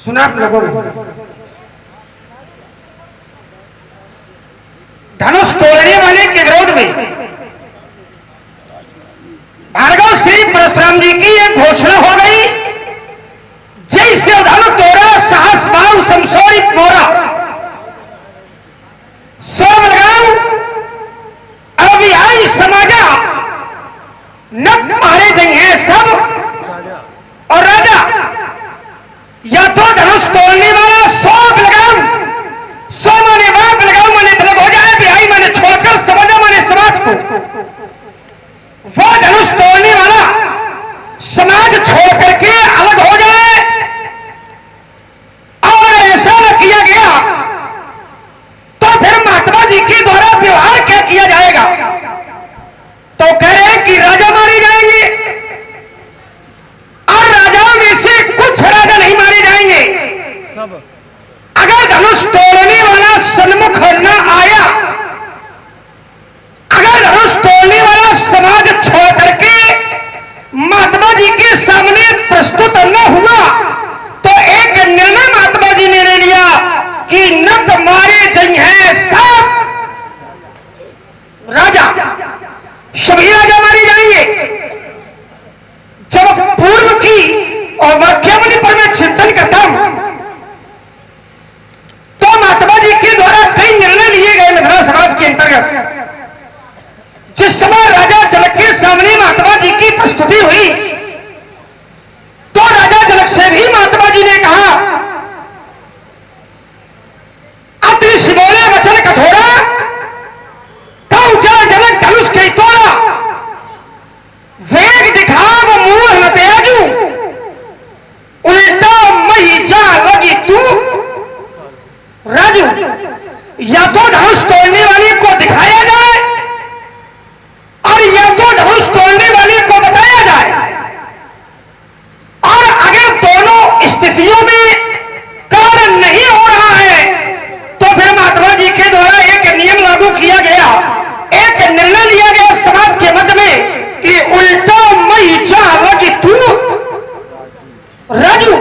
सुना आप लोगों ने। धनुष तोड़ने वाले के विरोध में भार्गव श्री परशुराम जी की एक घोषणा हो गई, जैसे धनु तोड़ा साहस भाव संशोधित मोरा, सोम लगाऊ अभी आई समाजा, नक मारे देंगे सब और राजा। या तो धनुष तोड़ने वाला सोम लगाऊ, सो माने बाप लगाऊ माने तलब हो जाए, बिहाई माने छोड़कर समझो माने समाज को। वो धनुष तोड़ने वाला समाज छोड़ करके अलग हो जाए, और ऐसा न किया गया तो फिर महात्मा जी के द्वारा व्यवहार क्या किया जाएगा? तो कह रहे हैं कि राजा मारे जाएंगे, और राजाओं में से कुछ राजा नहीं मारे जाएंगे सब। अगर धनुष तोड़ने वाला सन्मुख न आया, अगर धनुष तोड़ने वाला समाज छोड़ करके महात्मा जी के सामने प्रस्तुत न हुआ, तो एक निर्णय महात्मा जी ने ले लिया कि नक मारे गई है सब राजा, सभी राजा मारे जाएंगे। जब पूर्व की और वाक्यावली पर मैं चिंतन करता हूं, तो महात्मा जी के द्वारा कई निर्णय लिए गए मथुरा समाज के अंतर्गत। जिस समय राजा जनक के सामने महात्मा जी की प्रस्तुति हुई, तो राजा जनक से भी महात्मा जी ने कहा, अति शिवोले वचन कठोरा, कौ जा जनक धनुष के तोड़ा, वेग दिखाव मूल न त्याजू, उल्टा मही जा लगी तू राजू। या तो धनुष तोड़ने वाले को दिखाया जाए, और या तो धनुष तोड़ने वाले को बताया जाए। और अगर दोनों स्थितियों में कार्य नहीं हो रहा है, तो फिर महात्मा जी के द्वारा एक नियम लागू किया गया, एक निर्णय लिया गया समाज के मध्य में कि उल्टा मई जा लगी तू राजू।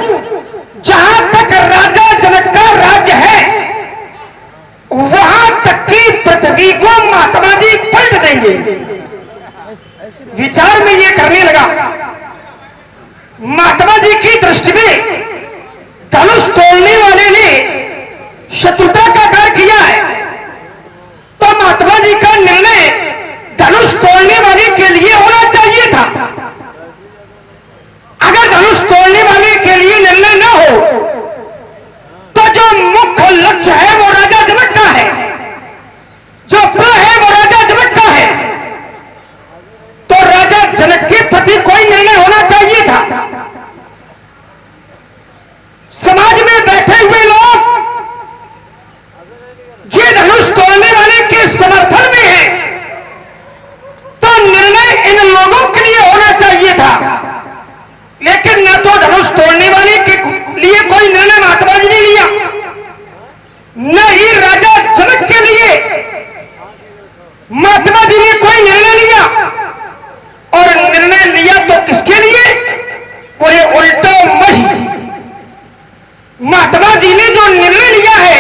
जहां तक राजा जनक का राज्य है, वहां तक की पृथ्वी को महात्मा जी पलट देंगे। विचार में ये करने लगा, महात्मा जी की दृष्टि में धनुष तोड़ने वाले ने शत्रुता का कार्य किया है, तो महात्मा जी का निर्णय धनुष तोड़ने वाले के लिए होना चाहिए था। अगर धनुष तोड़ने वाले के लिए निर्णय न हो, तो जो मुख्य लक्ष्य है वो राजा जनक का है, जो प्र है वो राजा जनक का है, तो राजा जनक के प्रति कोई निर्णय होना चाहिए था। समाज में बैठे हुए लोग ये धनुष तोड़ने वाले के समर्थन में है, तो निर्णय इन लोगों के लिए होना चाहिए था। लेकिन न तो धनुष तोड़ने वाले के लिए कोई निर्णय महात्मा जी ने लिया, न ही राजा जनक के लिए महात्मा जी ने कोई निर्णय लिया। और निर्णय लिया तो किसके लिए? पूरे उल्टा मही। महात्मा जी ने जो निर्णय लिया है,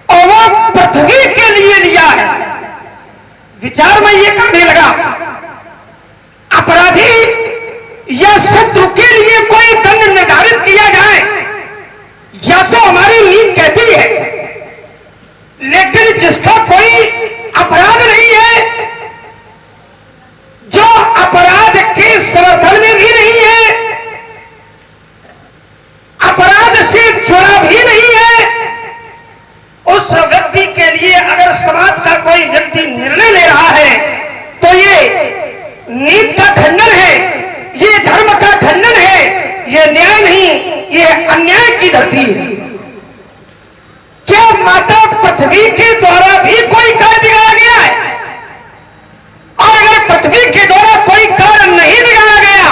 और वो पृथ्वी के लिए लिया है। विचार में ये करने लगा, अपराधी या शत्रु के लिए कोई दंड निर्धारित किया जाए, या तो हमारी नीति कहती है, लेकिन जिसका कोई अपराध नहीं है, जो अपराध के समर्थन में भी नहीं है, अपराध से जुड़ा भी नहीं है, उस व्यक्ति के लिए अगर समाज का कोई व्यक्ति निर्णय ले रहा है, तो ये नीति का खंडन है, ये धर्म का खंडन है, ये न्याय नहीं, ये अन्याय की धरती है। क्या माता पृथ्वी के द्वारा भी कोई कार्य बिगाड़ा गया है? और अगर पृथ्वी के द्वारा कोई कार्य नहीं बिगाड़ा गया,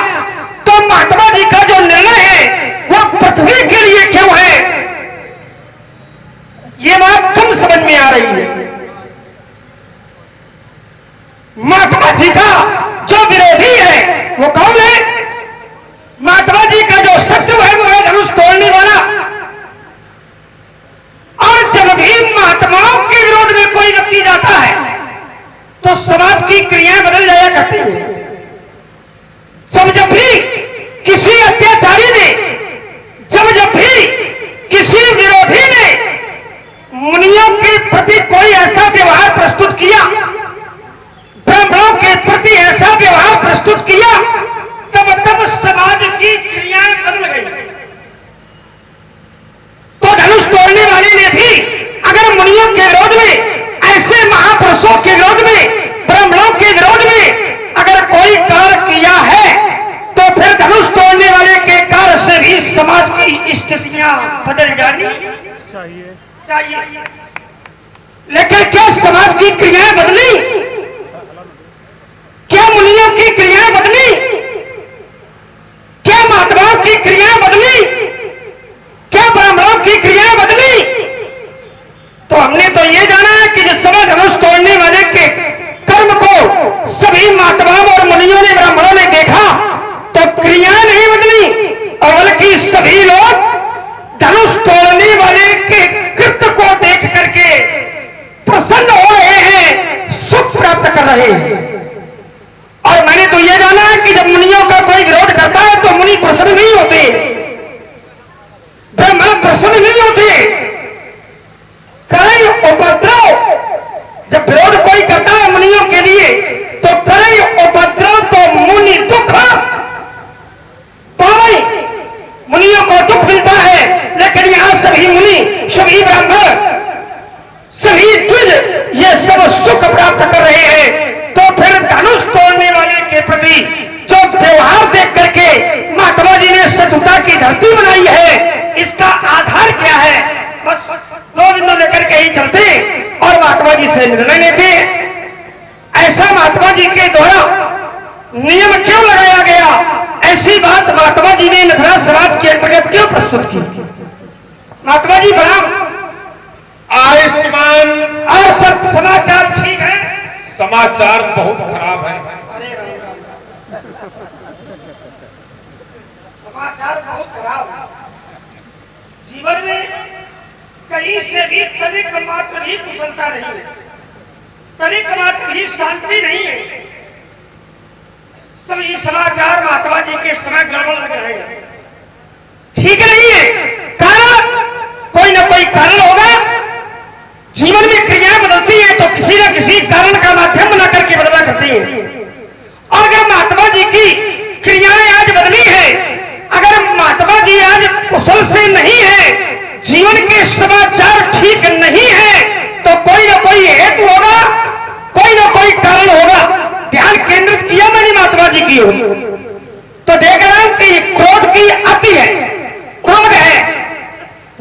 तो महात्मा जी का जो निर्णय है वो पृथ्वी के लिए क्यों है? ये बात कम समझ में आ रही है। महात्मा जी का जो विरोधी है वो कौन है? महात्मा जी का जो शत्रु है वो है धनुष तोड़ने वाला। तो समाज की क्रियाएं बदल जाया करती हैं। जब भी किसी अत्याचारी ने, जब भी किसी विरोधी ने मुनियों के प्रति कोई ऐसा व्यवहार प्रस्तुत किया, ब्राह्मणों के प्रति ऐसा व्यवहार प्रस्तुत किया, तब समाज की क्रियाएं बदल गई। तो धनुष तोड़ने वाले ने भी अगर मुनियों के विरोध में, ऐसे महापुरुषों के विरोध में, ब्राह्मणों के विरोध में अगर कोई कार्य किया है, तो फिर धनुष तोड़ने वाले के कार्य से भी समाज की स्थितियां बदल जानी चाहिए। लेकिन क्या समाज की क्रियाएं बदली? क्या मुनियों की क्रियाएं बदली? क्या महात्माओं की क्रियाएं बदली? क्या ब्राह्मणों की क्रियाएं बदली? तो हमने तो ये जाना है कि जिस समय धनुष तोड़ने वाले के कर्म को सभी महात्माओं और मुनियों ने, ब्राह्मणों ने देखा, तो क्रियाएं नहीं बदली, और बल्कि सभी लोग धनुष तोड़ने वाले के कृत्य को देख करके प्रसन्न हो रहे हैं, सुख प्राप्त कर रहे हैं। और मैंने तो यह जाना है कि जब मुनियों का कोई विरोध करता है तो मुनि प्रसन्न नहीं होते, ब्राह्मण प्रसन्न नहीं होते। करे उपद्रव, जब विरोध कोई करता है मुनियों के लिए, तो करे उपद्रव तो मुनि दुख पावे, मुनियों को दुख मिलता है। लेकिन यहां सभी मुनि, सभी ब्राह्मण, सभी द्विज ये सब सुख प्राप्त कर रहे हैं। तो फिर धनुष तोड़ने वाले के प्रति जो व्यवहार देख करके महात्मा जी ने शत्रुता की धरती बनाई है, इसका आधार क्या है? बस दो बिंदु लेकर के ही चलते और महात्मा जी से निर्णय लेते। ऐसा महात्मा जी के द्वारा नियम क्यों लगाया गया? ऐसी बात महात्मा जी ने मिथिला समाज के अंतर्गत क्यों प्रस्तुत की? महात्मा जी प्रणाम। आयुष्मान। और सब समाचार ठीक है? समाचार बहुत खराब है। अरे राम, समाचार बहुत खराब है। जीवन में कहीं से भी तनिक मात्र भी कुशलता नहीं है, तनिक मात्र भी शांति नहीं है। सभी समाचार महात्मा जी के समय गड़बड़ लग रहे हैं, ठीक नहीं है। कारण कोई ना कोई कारण होगा। जीवन में क्रियाएं बदलती है तो किसी न किसी कारण का माध्यम बना करके बदला करती है। और अगर महात्मा जी की क्रियाएं आज बदली है, अगर महात्मा जी आज कुशल से नहीं है, जीवन के समाचार ठीक नहीं है, तो कोई ना कोई हेतु होगा, कोई ना कोई कारण होगा। ध्यान केंद्रित किया मैंने महात्मा जी की ओर, तो देख रहा हूं कि क्रोध की अति है, क्रोध है,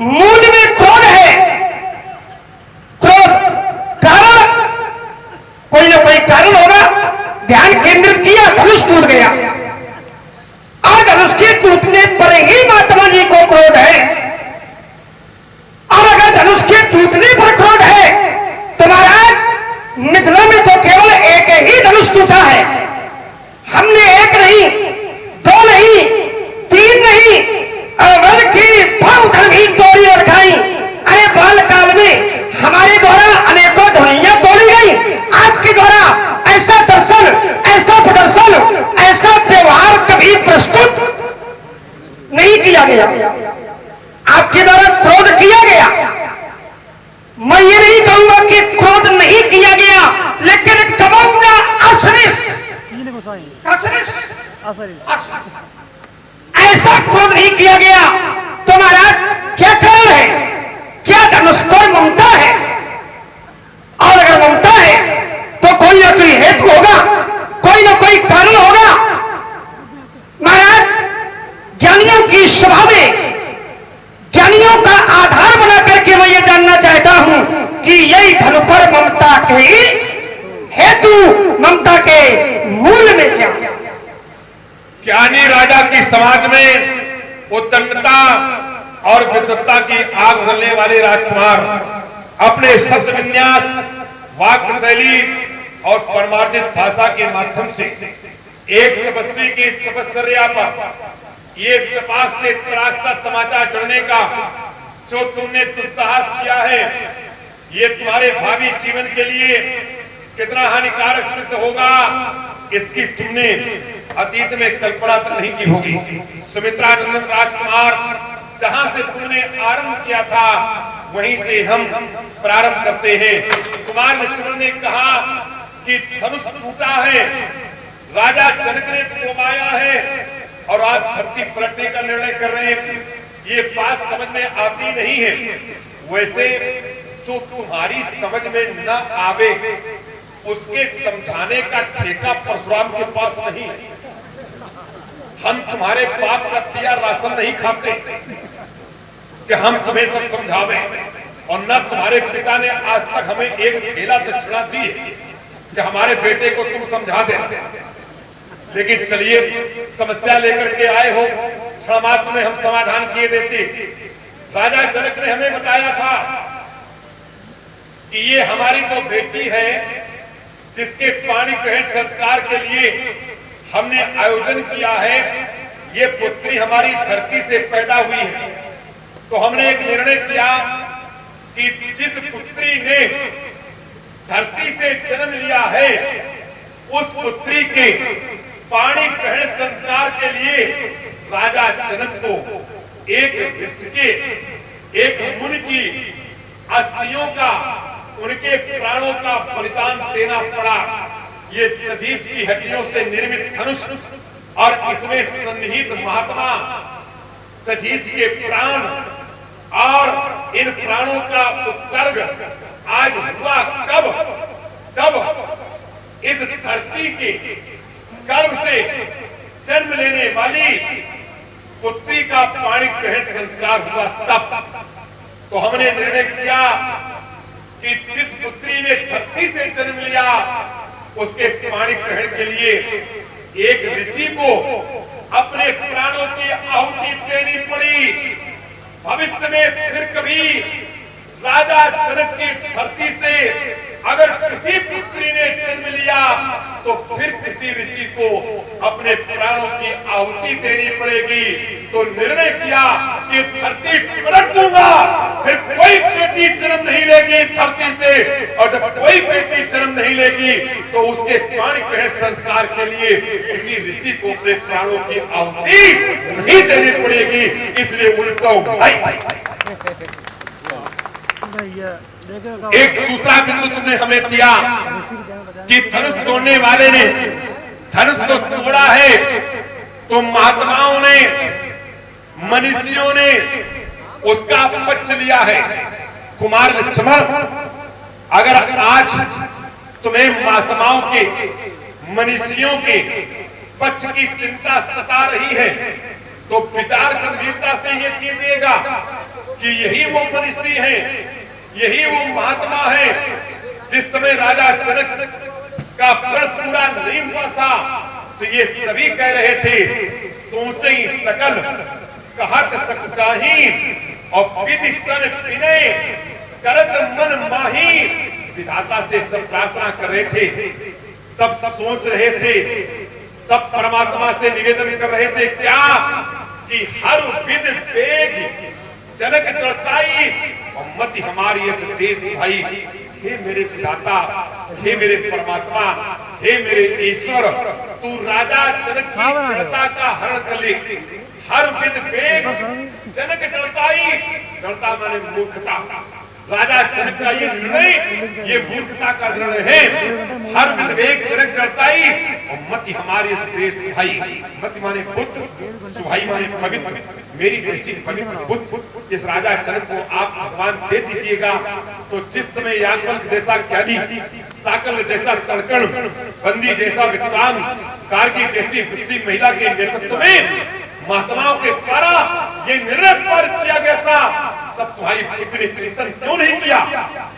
मूल में क्रोध है। क्रोध कारण, कोई ना कोई कारण होगा। ध्यान केंद्रित किया, धनुष टूट गया, और धनुष के टूटने पर ही महात्मा जी को क्रोध है। और अगर धनुष के टूटने पर क्रोध है तो महाराज मिथिला में तो केवल एक ही धनुष टूटा है। हमने एक नहीं, दो नहीं, तीन नहीं, बल्कि बहुधन भी तोड़ी और खाई। अरे बाल काल में हमारे द्वारा अनेकों धनुइयां तोड़ी गई, आपके द्वारा ऐसा दर्शन, ऐसा प्रदर्शन, ऐसा व्यवहार कभी प्रस्तुत नहीं किया गया। आपके द्वारा क्रोध किया गया, मैं ये नहीं कहूंगा कि क्रोध नहीं किया गया, लेकिन कबौना असरिस, ऐसा क्रोध नहीं किया गया। तो महाराज क्या कारण है? क्या धनुष पर ममता है? और अगर ममता है तो कोई ना कोई हेतु होगा, कोई ना कोई कारण होगा। महाराज ज्ञानियों की सभा में ज्ञानियों का आधार बना करके मैं ये जानना चाहता हूं कि यही धनु पर ममता के हेतु, ममता के मूल में क्या है? ज्ञानी राजा की समाज में उद्दंडता और विद्वत्ता की आग उगलने वाले राजकुमार अपने शब्द विन्यास, वाक्य शैली और परमार्जित भाषा के माध्यम से एक तपस्वी की तपस्या पर ये तपाक से तरासा तमाचा चढ़ने का जो तुमने दुस्साहस किया है, ये तुम्हारे भावी जीवन के लिए कितना हानिकारक सिद्ध होगा, इसकी तुमने अतीत में कल्पना तक नहीं की होगी। सुमित्रा नंदन राजकुमार, जहां से तुमने आरंभ किया था वहीं से हम प्रारंभ करते हैं। कुमार लक्ष्मण ने कहा कि धनुष टूटा है, राजा जनक ने तोड़वाया है और आप धरती पलटने का निर्णय कर रहे हैं। ये बात समझ में आती नहीं है। वैसे जो तुम्हारी समझ में न आवे उसके समझाने का ठेका परशुराम के पास नहीं है। हम तुम्हारे बाप का दिया राशन नहीं खाते कि हम तुम्हें सब समझावे, और न तुम्हारे पिता ने आज तक हमें एक थैला दक्षिणा दी कि हमारे बेटे को तुम समझा दे। लेकिन चलिए, समस्या लेकर के आए हो, क्षण मात्र में हम समाधान किए देते। राजा जनक ने हमें बताया था कि ये हमारी जो बेटी है, जिसके पाणी ग्रहण संस्कार के लिए हमने आयोजन किया है, ये पुत्री हमारी धरती से पैदा हुई है। तो हमने एक निर्णय किया कि जिस पुत्री ने धरती से जन्म लिया है, उस पुत्री के पाणी ग्रहण संस्कार के लिए राजा जनक को एक ऋषि के, एक मुनि की अस्थियों का, उनके प्राणों का बलिदान देना पड़ा। ये दधीच की हड्डियों से निर्मित धनुष और इसमें सन्निहित महात्मा दधीच के प्राण और इन प्राणों का उत्सर्ग आज हुआ कब? जब इस धरती के गर्भ से जन्म लेने वाली पुत्री का पाणी ग्रहण संस्कार हुआ तब। तो हमने निर्णय किया कि जिस पुत्री ने धरती से जन्म लिया, उसके पाणी ग्रहण के लिए एक ऋषि को अपने प्राणों की आहुति देनी पड़ी। भविष्य में फिर कभी राजा जनक की धरती से अगर किसी पुत्री ने जन्म लिया तो फिर किसी ऋषि को अपने प्राणों की आहुति देनी पड़ेगी। तो निर्णय किया कि धरती पलट दूंगा, फिर कोई बेटी जन्म नहीं लेगी धरती से, और जब कोई बेटी जन्म नहीं लेगी तो उसके पाणी ग्रहण संस्कार के लिए किसी ऋषि को अपने प्राणों की आहुति नहीं देनी पड़ेगी। इसलिए उनको एक दूसरा बिंदु तुमने हमें दिया कि धनुष तोड़ने वाले ने धनुष को तोड़ा है, तो महात्माओं ने, मनीषियों ने उसका पक्ष लिया है। कुमार लक्ष्मण, अगर आज तुम्हें महात्माओं के, मनीषियों के पक्ष की चिंता सता रही है तो विचार गंभीरता से ये कीजिएगा कि यही वो मनीषी हैं, यही वो महात्मा है। जिस समय राजा जनक का प्रण पूरा नहीं हुआ था तो ये सभी कह रहे थे, सोचे सकल कहत सक चाही और विधि सन विनय करत मन माही। विधाता से सब प्रार्थना कर रहे थे, सब सोच रहे थे, सब परमात्मा से निवेदन कर रहे थे क्या कि हर विध वेग जनक चढ़ताई और मति हमारी इस देश भाई। हे मेरे विधाता, हे मेरे परमात्मा, हे मेरे ईश्वर, तू राजा जनक की चढ़ता का हरण कर ले। हर विध वेग जनक चढ़ताई, चढ़ता माने मूर्खता। राजा जनक का ये निर्णय, ये मूर्खता का निर्णय है। हर विध वेग जनक चढ़ताई और मति हमारी इस देश सुहाई। मति माने पुत्र, सुहाई माने पवित्र। मेरी जैसी पवित्र पुत्र इस राजा जनक को आप भगवान दे दीजिएगा तो जिस समय याज्ञवल्क्य जैसा ज्ञानी, साकल्य जैसा तर्कण, बंदी जैसा विद्वान, कारगिल जैसी वृत्ति महिला के नेतृत्व में महात्माओं के द्वारा ये निर्णय पारित किया गया था, तब तुम्हारी पुत्री ने चिंतन क्यों नहीं किया?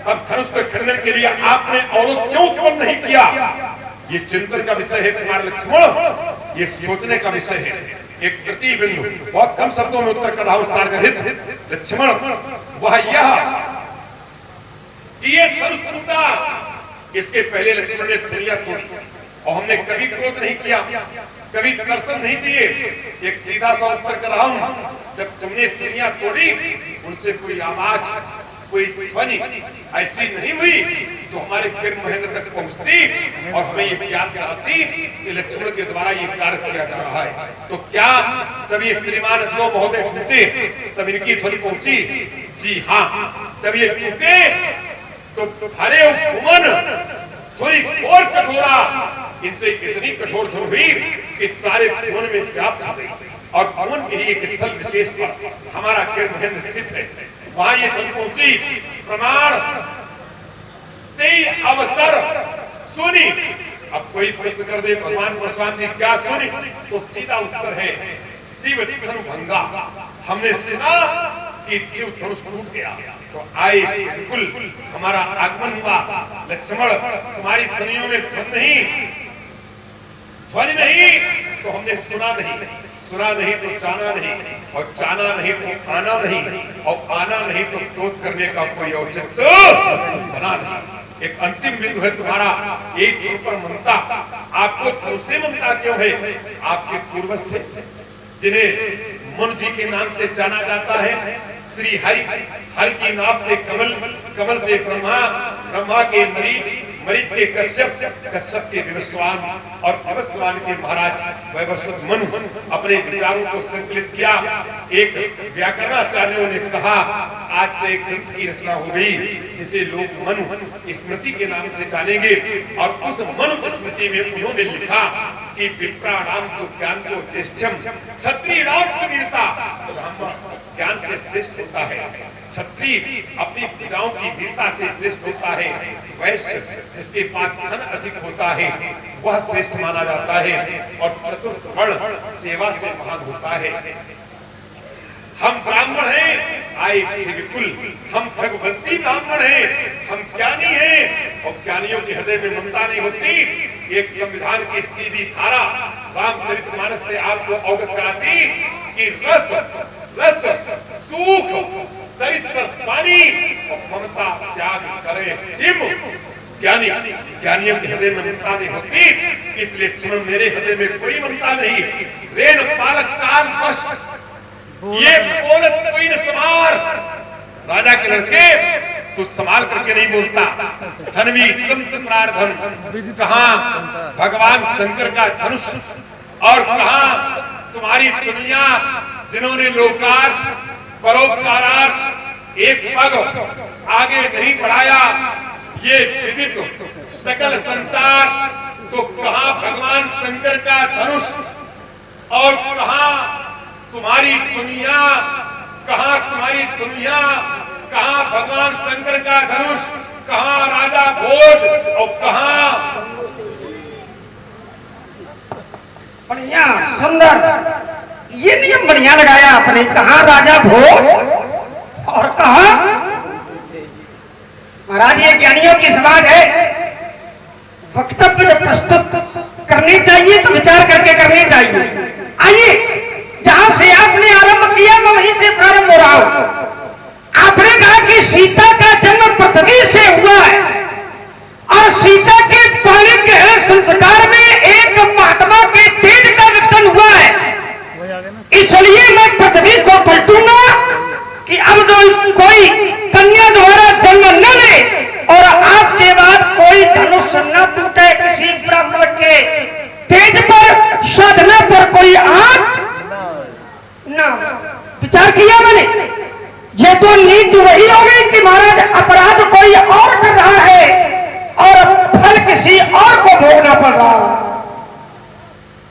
तब धनुष को खरीदने के लिए आपने अवरोध क्यों उत्पन्न नहीं किया? ये चिंतन का विषय है कुमार लक्ष्मण, ये सोचने का विषय है। एक तृतीय बिंदु, बहुत कम शब्दों में उत्तर कर रहा हूं सारगर्भित लक्ष्मण, वह यह कि ये धनुष टूटा, इसके पहले लक्ष्मण ने धनुषा तोड़ी और हमने कभी क्रोध नहीं किया, कभी दर्शन नहीं दिए। एक सीधा सा उत्तर कर रहा हूं, जब तुमने दुनिया तोड़ी उनसे कोई आवाज, कोई ध्वनि ऐसी नहीं हुई जो हमारे किरण महेंद्र तक पहुंचती और हमें ये ज्ञात कराती कि लक्ष्मण के द्वारा ये कार्य किया जा रहा है। तो क्या जब ये श्रीमान अजगो महोदय टूटे तब इनकी ध्वनि पहुंची? जी हाँ, जब ये टूटे तो भरे घुमन ध्वनि घोर कठोरा इनसे इतनी कठोर ध्वनि हुई कि सारे भुवन में व्याप्त हो गई। और भुवन के ही एक स्थल विशेष पर हमारा किरण महेंद्र स्थित है, वहां ये ध्वनि पहुंची। प्रमाण तेई अवसर सुनी। अब कोई प्रश्न कर दे भगवान परशुराम जी क्या सुनी, तो सीधा उत्तर है शिव धनु भंगा। हमने सुना कि शिव धनुष टूट गया, तो आए बिल्कुल हमारा आगमन हुआ। लक्ष्मण तुम्हारी ध्वनियों में ध्वनि नहीं तो हमने सुना नहीं, सुना नहीं तो जाना नहीं, और जाना नहीं तो आना नहीं, और आना नहीं तो क्रोध करने का कोई औचित्य बना नहीं। एक अंतिम बिंदु है तुम्हारा एक धनुष पर ममता। आपको धनुष से ममता क्यों है? आपके पूर्वज थे जिन्हें मनु जी के नाम से जाना जाता है। श्री हरि, हरि की नाभ से कमल, कमल से ब्रह्मा, ब्रह्मा के मरीच, मरीच के कश्यप, कश्यप के विवस्वान, और विवस्वान के महाराज वैवस्वत मनु। अपने विचारों को संकलित किया। एक व्याकरणाचार्यों ने कहा आज से एक ग्रंथ की रचना हो गई जिसे लोग मनु स्मृति के नाम से जानेंगे। और उस मनु स्मृति में उन्होंने लिखा कि विप्राणाम तो ज्ञान तो ज्येष्ठम, क्षत्रियाणाम तो वीरता। ब्राह्मण ज्ञान से श्रेष्ठ होता है, क्षत्रिय अपनी भुजाओं की वीरता से श्रेष्ठ होता है, वैश्य जिसके पास धन अधिक होता है वह श्रेष्ठ माना जाता है, और चतुर्थ वर्ण सेवा से महान होता है। हम ब्राह्मण हैं, आए बिल्कुल हम भगवंशी ब्राह्मण हैं, हम ज्ञानी हैं, और ज्ञानियों के हृदय में ममता नहीं होती। एक संविधान की सीधी धारा रामचरितमानस से आपको अवगत कराती कि रस रस सूख सरित पानी और ममता त्याग करे जिम। ज्ञानी, ज्ञानियों के हृदय में ममता नहीं होती, इसलिए चुन मेरे हृदय में कोई ममता नहीं। रेन पालक काल बस ये बोलत कोई न समार। राजा के लड़के तू संभाल करके नहीं बोलता। धनवी संत प्रार्थन, कहां भगवान शंकर का धनुष, और कहां तुम्हारी दुनिया जिन्होंने लोकार्थ परोपकारार्थ एक पग आगे नहीं बढ़ाया, ये विदित सकल संसार। तो कहां भगवान शंकर का धनुष, और कहां तुम्हारी दुनिया, कहां तुम्हारी दुनिया, कहां भगवान शंकर का धनुष, कहां राजा भोज, और कहां बढ़िया सुंदर ये नियम बढ़िया लगाया आपने। कहा राजा भोज और कहा महाराज ये ज्ञानियों की समाज है, वक्तव्य जब प्रस्तुत करनी चाहिए तो विचार करके करनी चाहिए। आइए जहां से आपने आरंभ किया मैं वहीं से प्रारंभ हो रहा हूं। आपने कहा कि सीता का जन्म पृथ्वी से हुआ है, और सीता के पानी के संस्कार में एक महात्मा के तेज का विकसन हुआ है। इसलिए मैं पृथ्वी को पलटूंगा कि अब जो कोई कन्या द्वारा जन्म न ले, और आज के बाद कोई धनुष न टूटे किसी ब्राह्मण के तेज पर, साधना पर कोई आंच न। विचार किया मैंने, ये तो नीति वही हो गई कि महाराज अपराध कोई और कर रहा है और फल किसी और को भोगना पड़ रहा है।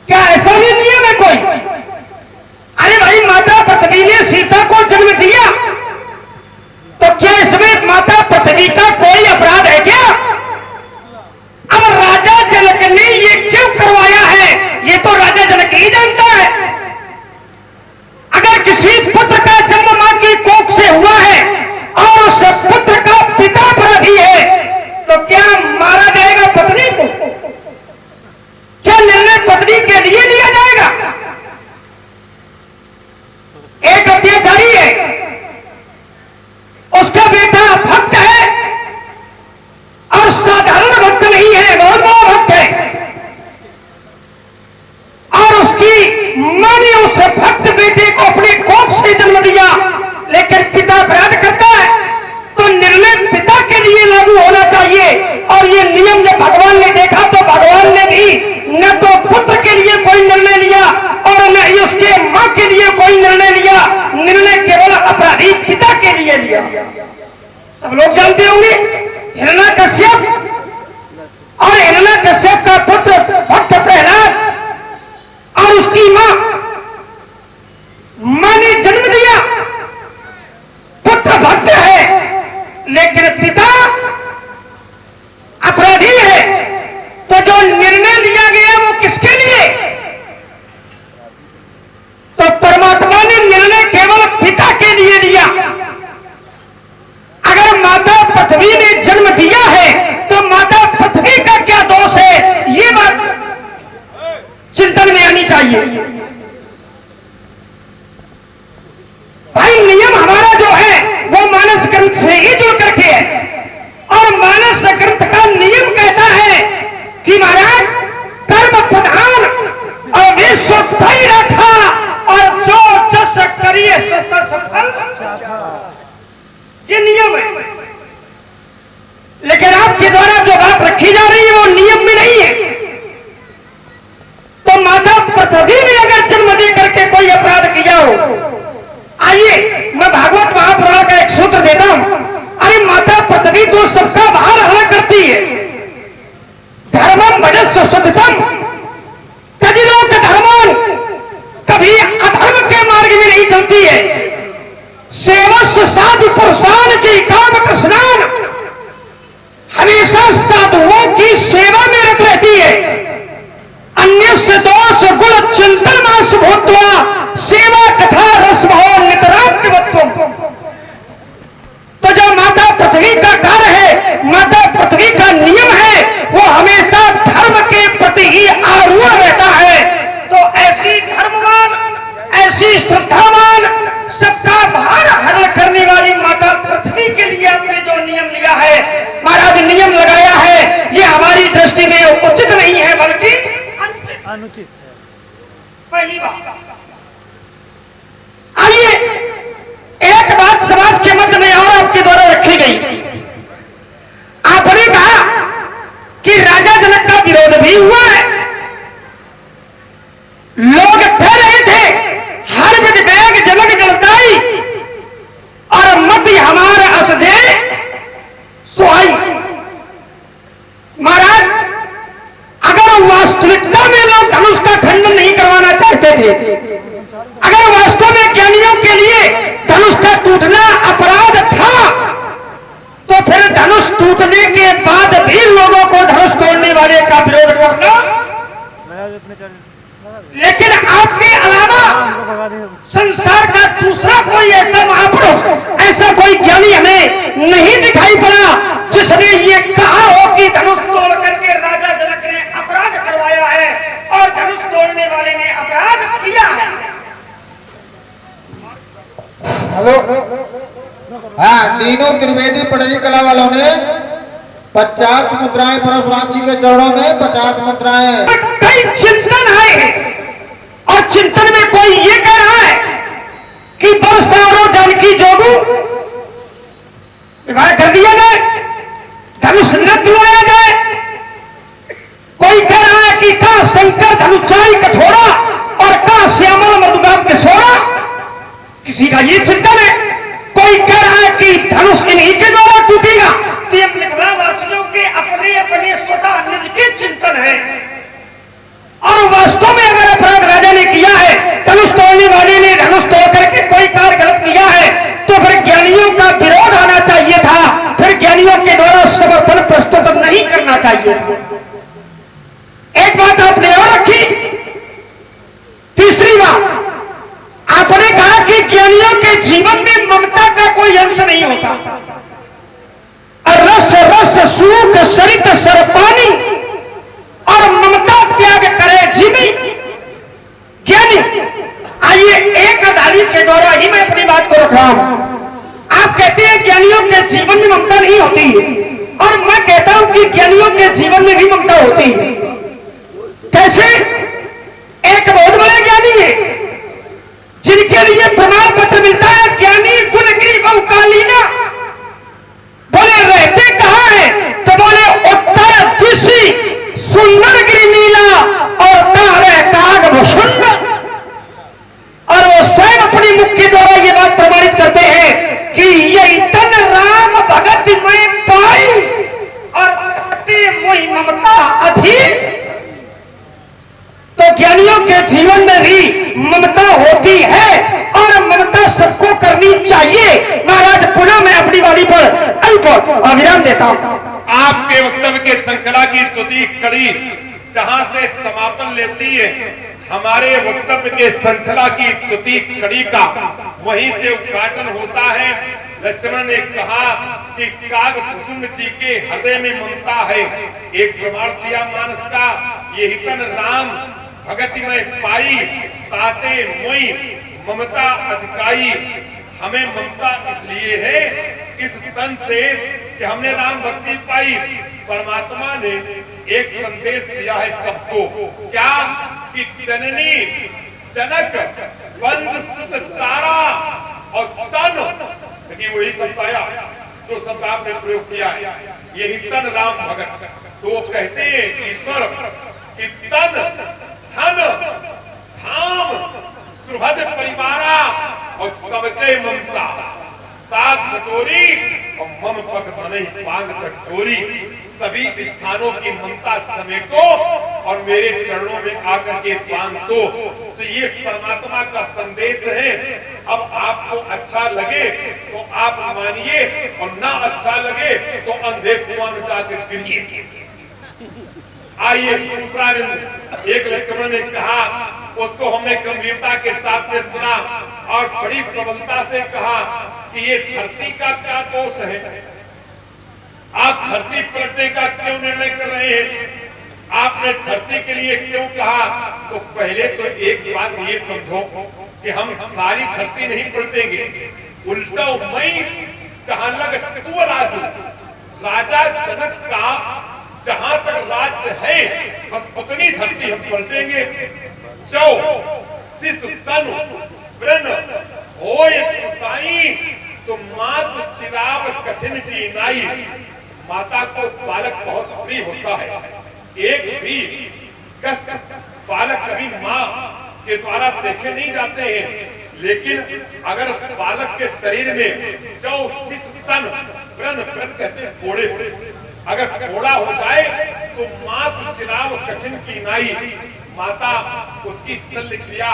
क्या ऐसा भी नियम है कोई? अरे भाई माता पृथ्वी ने सीता को जन्म दिया, तो क्या इसमें माता पृथ्वी का कोई अपराध है क्या? अब राजा जनक ने ये क्यों करवाया है ये तो राजा जनक ही जानता है। अगर किसी पुत्र का जन्म मां की कोख से हुआ है और उस पुत्र का पिता अपराधी है, तो क्या मारा जाएगा पत्नी को? सेवस्व सततम तजिलोक धर्मान, कभी अधर्म के मार्ग में नहीं चलती है। सेवस्व साधु पुरुषान जी काम कृष्णान, हमेशा साधुओं की सेवा में रत रहती है। अन्य से दोष गुण चिंतन मास भूतवा सेवा कथा रस भाव नितरात्मत्व। तो जो माता पृथ्वी का कार्य है, माता पृथ्वी का नियम है, वो हमेशा धर्म के प्रति ही आरूढ़ रहता है। तो ऐसी धर्मवान, ऐसी श्रद्धावान, सबका भार हरण करने वाली माता पृथ्वी के लिए आपने जो नियम लिया है, महाराज नियम लगाया है, ये हमारी दृष्टि में उचित नहीं है बल्कि अनुचित है। पहली बात, आइए एक बात समाज के मध्य में और आपके द्वारा रखी गई। आपने कहा कि राजा जनक का विरोध भी हुआ है, लोग कह रहे थे हर विध बैग जनक जलताई और मत हमारा असदे सुहाई। महाराज, अगर वास्तविकता में लोग धनुष का खंडन नहीं करवाना चाहते थे, अगर वास्तव में ज्ञानियों के लिए धनुष का टूटना अपराध था, तो फिर धनुष टूटने के बाद भी लोगों को धनुष तोड़ने वाले का विरोध करना। लेकिन आपके अलावा संसार का दूसरा कोई ऐसा महापुरुष, ऐसा कोई ज्ञानी हमें नहीं दिखाई पड़ा जिसने ये कहा हो कि धनुष तोड़ करके राजा जनक ने अपराध करवाया है और धनुष तोड़ने वाले ने अपराध किया है। हेलो, हाँ, तीनों त्रिवेदी पटरी कला वालों ने 50 मुद्राएं परशुराम जी के चरणों में 50 मुद्राएं। कई चिंतन आए हैं और चिंतन में कोई ये कह रहा है कि बरसारो जानकी जोगू विवाह कर दिया जाए, धनुष न दिलवाया जाए। कोई कह रहा है कि का शंकर धनुचाई कठोरा और का श्यामल मृदुगाम किशोरा। किसी का ये चिंतन है। कोई कह रहा है कि धनुष इन्हीं के द्वारा टूटेगा। तो ये मिथिला वासियों के अपने अपने स्वतः निज के चिंतन है। और वास्तव में अगर अपराध राजा ने किया है, धनुष तोड़ने वाले ने धनुष तोड़ करके कोई कार्य गलत किया है, तो फिर ज्ञानियों का विरोध आना चाहिए था, फिर ज्ञानियों के द्वारा समर्थन प्रस्तुत नहीं करना चाहिए था। एक बात आपने और रखी। तीसरी बात, आपने कहा कि ज्ञानियों के जीवन में ममता का कोई अंश नहीं होता। रस रस सूख सरित सरपानी और ममता त्याग करे जिमी ज्ञानी। आइए एक अदाली के द्वारा ही मैं अपनी बात को रख रहा हूं। आप कहते हैं ज्ञानियों के जीवन में ममता नहीं होती, और मैं कहता हूं कि ज्ञानियों के जीवन में भी ममता होती है। कैसे? एक बहुत बड़े ज्ञानी है जिनके लिए प्रमाण पत्र मिलता है ज्ञानी गुणगिरी बहुकालीना। बोले रहते कहां है? तो बोले उत्तर दिशी सुंदर गिरी नीला और तारे काग भुषुंड। और वो स्वयं अपनी मुख के द्वारा ये बात प्रमाणित करते हैं कि यही तन राम भगत में पाई और ताते मोहि ममता अधि। तो ज्ञानियों के जीवन में भी ममता होती है और ममता सबको करनी चाहिए। महाराज, पुनः मैं अपनी वाणी पर अल्प विराम देता हूं। आपके वक्तव्य के श्रृंखला की द्वितीय कड़ी जहां से समापन लेती है, हमारे वक्तव्य के श्रृंखला की द्वितीय कड़ी का वहीं से उद्घाटन होता है। लक्ष्मण ने कहा कि काग भुषुंड जी के हृदय में ममता है। एक प्रमाण किया मानस का, यही तन राम भगति में पाई ताते मोई ममता अधिकाई। हमें ममता इसलिए है इस तन से कि हमने राम भक्ति पाई। परमात्मा ने एक संदेश दिया है सबको, क्या? कि जननी जनक बंद सुत तारा और तन। देखिए वही शब्द आया जो शब्द आपने प्रयोग किया है, यही तन राम भगत। तो कहते हैं ईश्वर कि तन धन धाम सुहृद परिवारा और सबके ममता ताक बटोरी और मम पग मनहि पांग कटोरी। सभी स्थानों की ममता समेटो और मेरे चरणों में आकर के बांध दो। तो ये परमात्मा का संदेश है। अब आपको अच्छा लगे तो आप मानिए और ना अच्छा लगे तो अंधे कुआं में जाकर गिरिए। आइए दूसरा बिंदु, एक लक्ष्मण ने कहा, उसको हमने गंभीरता के साथ में सुना और बड़ी प्रबलता से कहा कि ये धरती का क्या दोष है, आप धरती पलटने का क्यों निर्णय कर रहे हैं, आपने धरती के लिए क्यों कहा। तो पहले तो एक बात ये समझो कि हम सारी धरती नहीं पलटेंगे, उल्टा मैं जहां लग तू राजू, राजा जनक का जहां तक राज्य है बस उतनी धरती हम पलटेंगे। चौ शिष तनु व्रण होय कुसाई, तो मात चिराव कठिन की नाई। माता को बालक बहुत प्रिय होता है, एक भी कष्ट बालक कभी माँ के द्वारा देखे नहीं जाते हैं, लेकिन अगर बालक के शरीर में चौ शिष तन व्रण, व्रण कहते फोड़े, अगर फोड़ा हो जाए तो मात चिराव कठिन की नाई, माता उसकी शल्य क्रिया,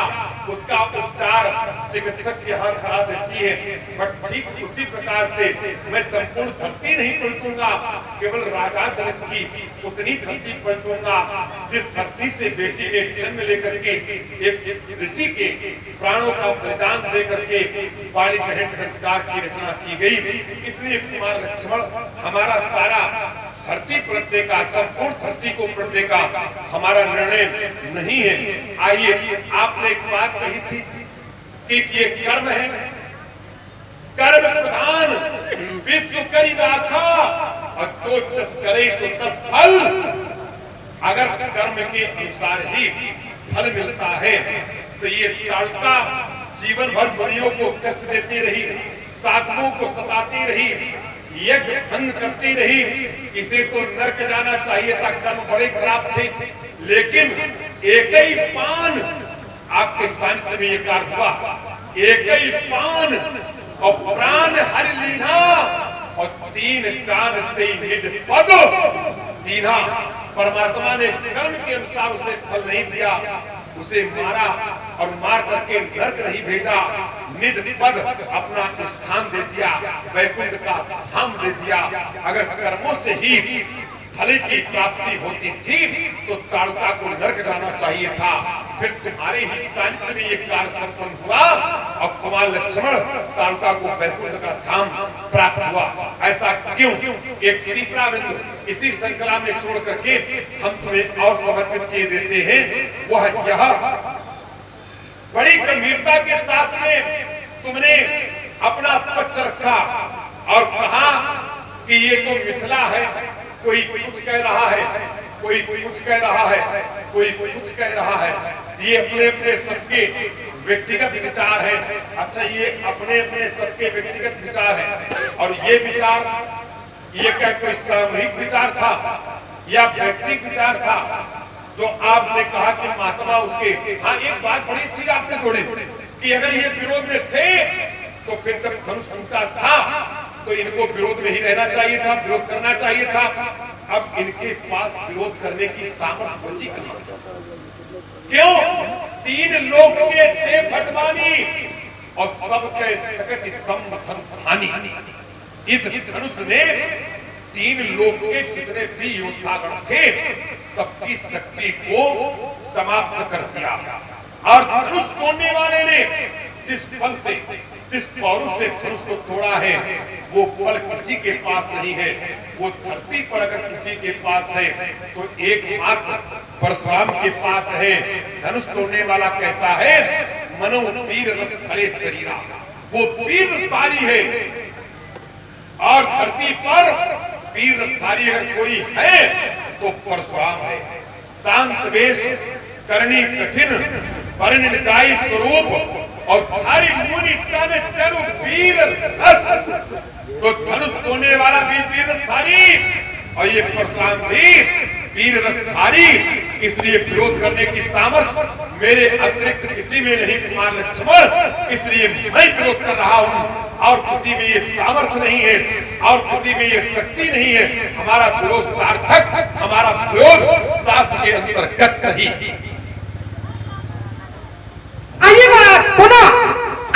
उसका उपचार चिकित्सक के यहाँ करा देती है। बट ठीक उसी प्रकार से मैं संपूर्ण धरती नहीं पलटूंगा, केवल राजा जनक की उतनी धरती पलटूंगा जिस धरती से बेटी ने जन्म लेकर के एक ऋषि के प्राणों का बलिदान दे करके बाली ग्रहण संस्कार की रचना की गई। इसलिए कुमार लक्ष्मण हमारा सारा धरती पलटने का, संपूर्ण धरती को पलटने का हमारा निर्णय नहीं है। आइए, आपने एक बात कही थी कि ये कर्म है, कर्म प्रधान विश्व करी राखा और जो जस करे सो तस फल। अगर कर्म के अनुसार ही फल मिलता है तो ये ताड़का जीवन भर मुनियों को कष्ट देती रही, साधुओं को सताती रही, यज्ञ भंग करती रही, इसे तो नरक जाना चाहिए था, कर्म बड़े खराब थे। लेकिन एक ही पान आपके सानिध्य में ये कार्य हुआ, एक ही पान और प्राण हरि लीना और तीन जानते निज पद दीना। परमात्मा ने कर्म के अनुसार उसे फल नहीं दिया, उसे मारा और मार करके नरक नहीं भेजा, निज पद अपना स्थान दे दिया, वैकुंठ का धाम दे दिया। अगर कर्मों से ही फल की प्राप्ति होती थी तो ताड़का को नरक जाना चाहिए था। फिर तुम्हारे ही सानिध्य में ये कार्य संपन्न हुआ और कुमार लक्ष्मण ताड़का को वैकुंठ का धाम प्राप्त हुआ। ऐसा क्यों? एक तीसरा बिंदु इसी श्रृंखला में छोड़ करके हम तुम्हें और समर्पित किए देते हैं, वह यह बड़ी गंभीरता के साथ में तुमने अपना पक्ष रखा और कहा कि ये तो मिथिला है, कोई कुछ कह रहा है, कोई कुछ कह रहा है, कोई कुछ कह रहा है। ये अपने अपने सबके व्यक्तिगत विचार है। अच्छा, ये अपने अपने सबके व्यक्तिगत विचार है और ये विचार, ये क्या कोई सामूहिक विचार था या व्यक्तिगत विचार था जो आपने कहा कि महात्मा उसके। हाँ, एक बात बड़ी अच्छी आपने जोड़ी कि अगर ये विरोध में थे तो फिर जब धनुष टूटा था तो इनको विरोध में ही रहना चाहिए था, विरोध करना चाहिए था। अब इनके पास विरोध करने की सामर्थ्य बची कहां? क्यों? तीन लोक के छे फटवानी और सबके सकट समधन धानी। इस धनुष ने तीन लोक के जितने भी योद्धागण थे सबकी शक्ति को समाप्त कर दिया। और धनुष तोड़ने वाले ने जिस बल से, जिस पौरुष से धनुष को तोड़ा है वो बल किसी के पास नहीं है। वो धरती पर अगर किसी के पास है तो एकमात्र परशुराम के पास है। धनुष तोड़ने वाला कैसा है? मनो पीर रस धरे शरीरा, वो पीर रसधारी है। और धरती पर पीर रसधारी अगर कोई है तो परशुराम है। शांत वेश, करनी कठिन, परिणित जाई स्वरूप और धारी मुनि तन चरु वीर रस। तो धनुष तोड़ने वाला भी वीर रसधारी और ये परशुराम भी वीर रसधारी। इसलिए विरोध करने की सामर्थ्य मेरे अतिरिक्त किसी में नहीं कुमार लक्ष्मण, इसलिए मैं विरोध कर रहा हूं। और किसी में ये सामर्थ्य नहीं है और किसी में ये शक्ति नहीं है। हमारा विरोध सार्थक, हमारा विरोध शास्त्र के अंतर्गत सही। आइए पुनः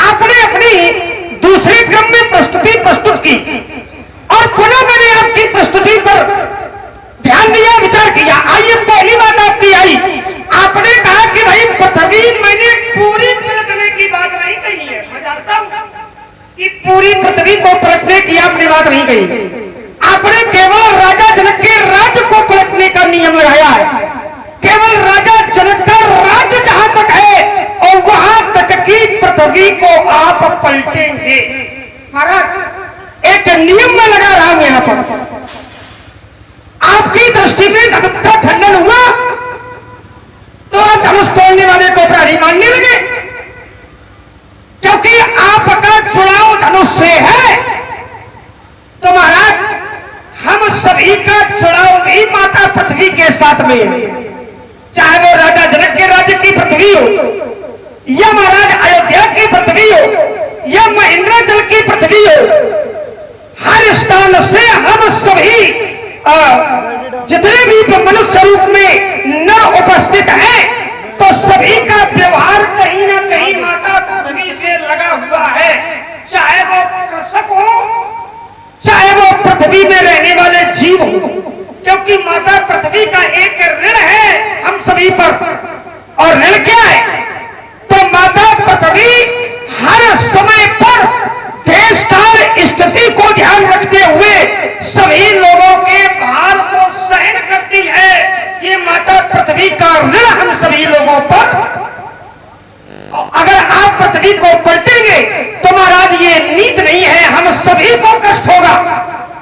आपने अपनी दूसरे क्रम में प्रस्तुति प्रस्तुत की और पुनः मैंने आपकी प्रस्तुति पर ध्यान दिया, विचार किया। आइए पहली बात आपकी आई, आपने कहा कि भाई पृथ्वी मैंने पूरी पलटने की बात नहीं कही है। मैं जानता हूं कि पूरी पृथ्वी को पलटने की आपने बात नहीं कही। आपने केवल राजा जनक के राज्य को पलटने का नियम लगाया है। केवल राजा जनक का राज्य जहां तक है और वहां तक की पृथ्वी को आप पलटेंगे। महाराज एक नियम में लगा रहा हूं यहां पर। आपकी दृष्टि में धनुष का खंडन हुआ तो आप धनुष तोड़ने वाले को प्राणी मानने लगे, क्योंकि आपका चुनाव धनुष से है। तो महाराज हम सभी का चुनाव भी माता पृथ्वी के साथ में है, चाहे वो राजा जनक के राज्य की पृथ्वी हो या महाराज अयोध्या की पृथ्वी हो या महेंद्राचल की पृथ्वी हो। हर स्थान से हम सभी जितने भी मनुष्य रूप में न उपस्थित हैं, तो सभी का व्यवहार कहीं ना कहीं माता पृथ्वी से लगा हुआ है। चाहे वो कृषक हो, चाहे वो पृथ्वी में रहने वाले जीव हो, क्योंकि माता पृथ्वी का एक ऋण है हम सभी पर। और ऋण क्या है? तो माता पृथ्वी हर समय पर देश काल स्थिति को ध्यान रखते हुए सभी लोगों के भार को सहन करती है। ये माता पृथ्वी का ऋण हम सभी लोगों पर। अगर आप पृथ्वी को पलटेंगे तो महाराज ये नीति नहीं है, हम सभी को कष्ट होगा।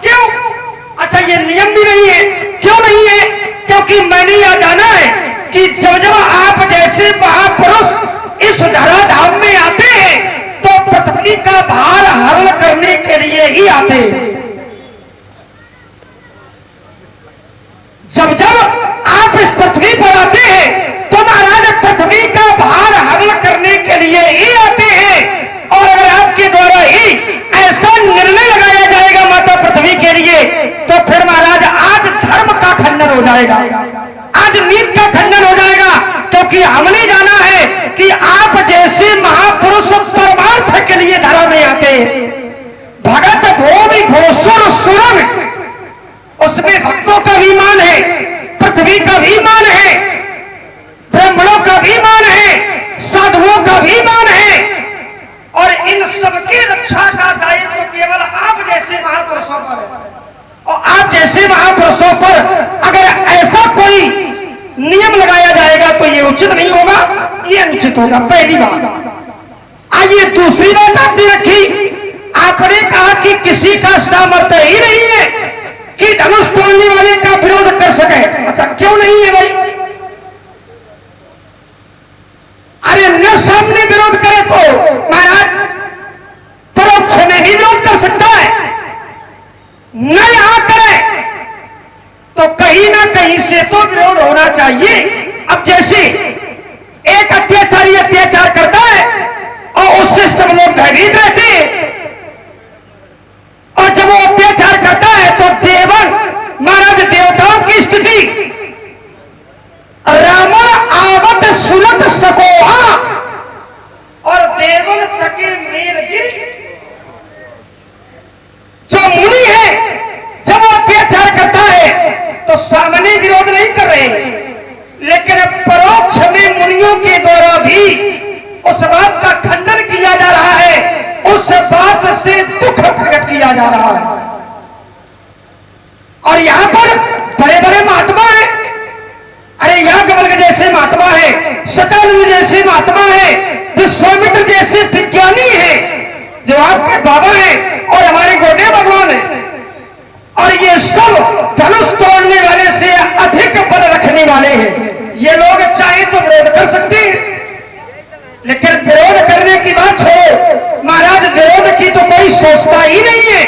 क्यों? अच्छा ये नियम भी नहीं है। क्यों नहीं है? क्योंकि मैंने यह जाना है कि जब जब आप जैसे महापुरुष इस धराधाम में आते हैं तो पृथ्वी का भार हरण करने के लिए ही आते हैं। जब जब आप इस पृथ्वी पर आते हैं तो महाराज पृथ्वी का भार हरण करने के लिए ही आते हैं। और अगर आपके द्वारा ही ऐसा निर्णय लगाया जाएगा माता पृथ्वी के लिए, तो फिर महाराज आज धर्म का खंडन हो जाएगा, आज नीति का खंडन हो जाएगा। क्योंकि हमने जाना है कि आप जैसे महापुरुष परमार्थ के लिए धरा में आते हैं। भगत भूमि भूषुर सुरन, उसमें भक्तों का भी मान है, पृथ्वी का भी मान है, ब्राह्मणों का भी मान है, साधुओं का भी मान है। और इन सबकी रक्षा का दायित्व तो केवल आप जैसे महापुरुषों पर है। और आप जैसे महापुरुषों पर अगर ऐसा कोई नियम लगाया जाएगा तो ये उचित नहीं होगा, ये अनुचित होगा। पहली बात। आइए दूसरी बात आपने रखी, आपने कहा कि किसी का सामर्थ्य ही नहीं है कि धनुष तोड़ने वाले का विरोध कर सके। अच्छा क्यों नहीं है भाई? अरे न सामने विरोध करे तो महाराज परोक्ष में भी विरोध कर सकता है, न यहां करे तो कहीं ना कहीं से तो विरोध होना चाहिए। अब जैसे एक अत्याचारी अत्याचार करता है और उससे सब लोग भयभीत रहते हैं, और जब वो अत्याचार करता है तो देवन महाराज देवताओं की स्थिति रावण आवत सुनत सकोहा और देवन तके मेलगिरी। जो मुनि है जब वो अत्याचार करता है तो सामने विरोध नहीं कर रहे, लेकिन परोक्ष में मुनियों के द्वारा भी उस बात का खंडन किया जा रहा है, उस बात से दुख प्रकट किया जा रहा है। और यहां पर बड़े बड़े महात्मा हैं। अरे याज्ञवल्क्य जैसे महात्मा है, शतानंद जैसे महात्मा है, विश्वामित्र जैसे विज्ञानी है जो आपके बाबा हैं और हमारे गुरुदेव भगवान है। और ये सब धनुष तोड़ने वाले से अधिक बल रखने वाले हैं। ये लोग चाहे तो विरोध कर सकते हैं, लेकिन विरोध करने की बात छोड़ो महाराज, विरोध की तो कोई सोचता ही नहीं है।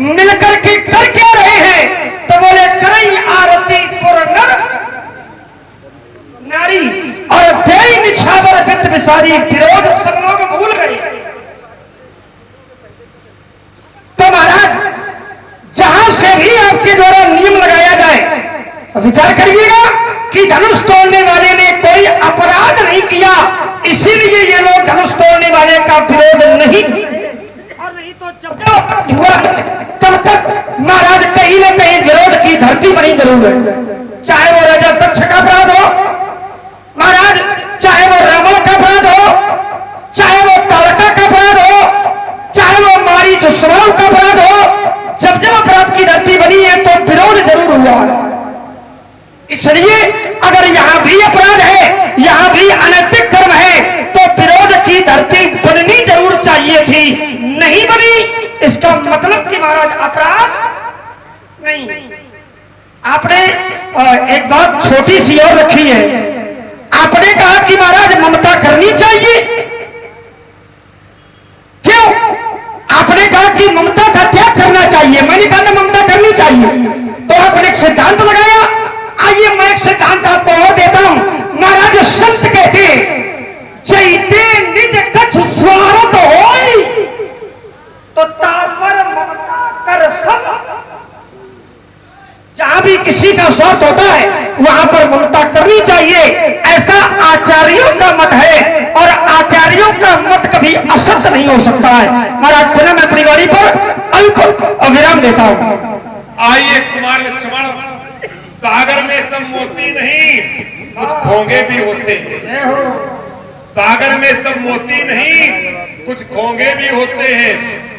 मिलकर के कर क्या रहे हैं? तो बोले करई आरती पुर नर पर वित्त विसारी विरोध सब लोग भूल गए। तो महाराज जहां से भी आपके द्वारा नियम लगाया जाए विचार करिएगा कि धनुष तोड़ने वाले ने कोई अपराध नहीं किया, इसीलिए ये लोग धनुष तोड़ने वाले का विरोध नहीं, और नहीं तो जब हुआ तब तक महाराज कहीं न कहीं विरोध की धरती बनी जरूर है। चाहे वो राजा दक्ष का अपराध हो महाराज, चाहे वो रावण का अपराध हो, चाहे वो तारका का अपराध हो, चाहे वो मारीच स्वभाव का अपराध हो, जब जब अपराध की धरती बनी है तो विरोध जरूर हुआ है। इसलिए अगर यहां भी अपराध है, यहां भी अनैतिक कर्म है, तो विरोध की धरती बननी जरूर चाहिए थी, नहीं बनी, इसका मतलब कि महाराज अपराध नहीं। आपने एक बात छोटी सी और रखी है, आपने कहा कि महाराज ममता करनी चाहिए, क्यों? आपने कहा कि ममता का त्याग करना चाहिए, मैंने कहा ममता करनी चाहिए, तो आपने एक सिद्धांत लगाया। आइए मैं एक सिद्धांत आपको और देता हूं। महाराज संत कहते चैते निज कछ स्वार्थ होई, तो तापर ममता कर सब। जहां भी किसी का स्वार्थ होता है वहां पर ममता करनी चाहिए, ऐसा आचार्यों का मत है, और आचार्यों का मत कभी असत्य नहीं हो सकता है। महाराज पुनः मैं अपनी गाड़ी पर अल्प विराम देता हूं। आइए कुमार लक्ष्मण, सागर में सब मोती नहीं, कुछ खोंगे भी होते हैं। सागर में सब मोती नहीं, कुछ खोंगे भी होते हैं,